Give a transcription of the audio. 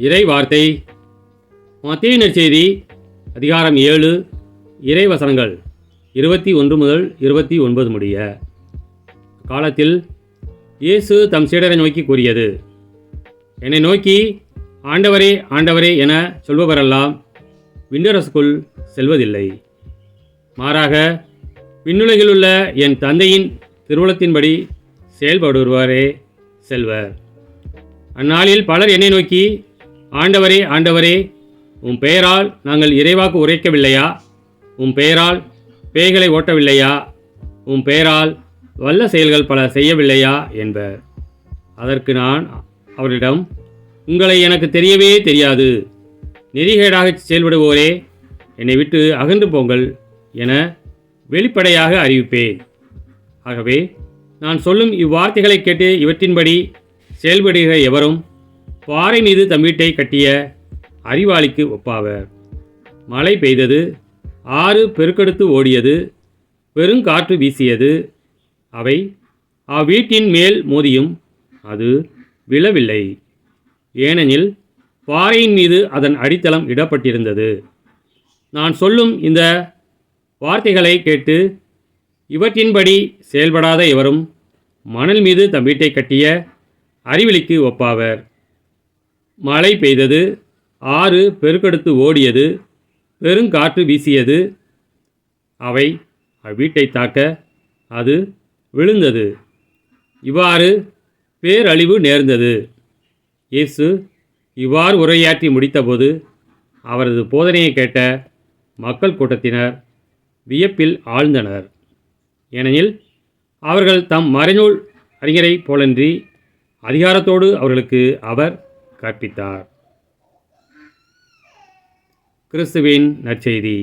இறை வார்த்தை மத்தேயு நற்செய்தி அதிகாரம் 7 இறை வசனங்கள் 21 முதல் 29 முடிய. காலத்தில் இயேசு தம் சீடரை நோக்கி கூறியது: என்னை நோக்கி ஆண்டவரே ஆண்டவரே என சொல்பவரெல்லாம் விண்ணரசுக்குள் செல்வதில்லை, மாறாக விண்ணுலகிலுள்ள என் தந்தையின் திருவுளத்தின்படி செயல்படுபவரே செல்வர். அந்நாளில் பலர் என்னை நோக்கி, ஆண்டவரே ஆண்டவரே, உம் பெயரால் நாங்கள் இறைவாக்கு உரைக்கவில்லையா? உம் பெயரால் பேய்களை ஓட்டவில்லையா? உம் பெயரால் வல்ல செயல்கள் பல செய்யவில்லையா என்பர். அதற்கு நான் அவரிடம், உங்களை எனக்கு தெரியவே தெரியாது, நெறிகேடாக செயல்படுவோரே, என்னை விட்டு அகன்று போங்கள் என வெளிப்படையாக அறிவிப்பேன். ஆகவே நான் சொல்லும் இவ்வார்த்தைகளை கேட்டு இவற்றின்படி செயல்படுகிற எவரும் பாறை மீது தம் வீட்டை கட்டிய அறிவாளிக்கு ஒப்பாவர். மழை பெய்தது, ஆறு பெருக்கெடுத்து ஓடியது, பெருங்காற்று வீசியது. அவை அவ்வீட்டின் மேல் மோதியும் அது விழவில்லை, ஏனெனில் பாறையின் மீது அதன் அடித்தளம் இடப்பட்டிருந்தது. நான் சொல்லும் இந்த வார்த்தைகளை கேட்டு இவற்றின்படி செயல்படாத எவரும் மணல் மீது தம் வீட்டை கட்டிய அறிவிலிக்கு ஒப்பாவர். மழை பெய்தது, ஆறு பெருக்கெடுத்து ஓடியது, பெருங்காற்று வீசியது. அவை அவ்வீட்டை தாக்க அது விழுந்தது, இவ்வாறு பேரழிவு நேர்ந்தது. இயேசு இவ்வாறு உரையாற்றி முடித்தபோது அவரது போதனையை கேட்ட மக்கள் கூட்டத்தினர் வியப்பில் ஆழ்ந்தனர். ஏனெனில் அவர்கள் தம் மறைநூல் அறிஞரைப் போலன்றி அதிகாரத்தோடு அவர்களுக்கு அவர் கற்பித்தார். கிறிஸ்துவின் நற்செய்தி.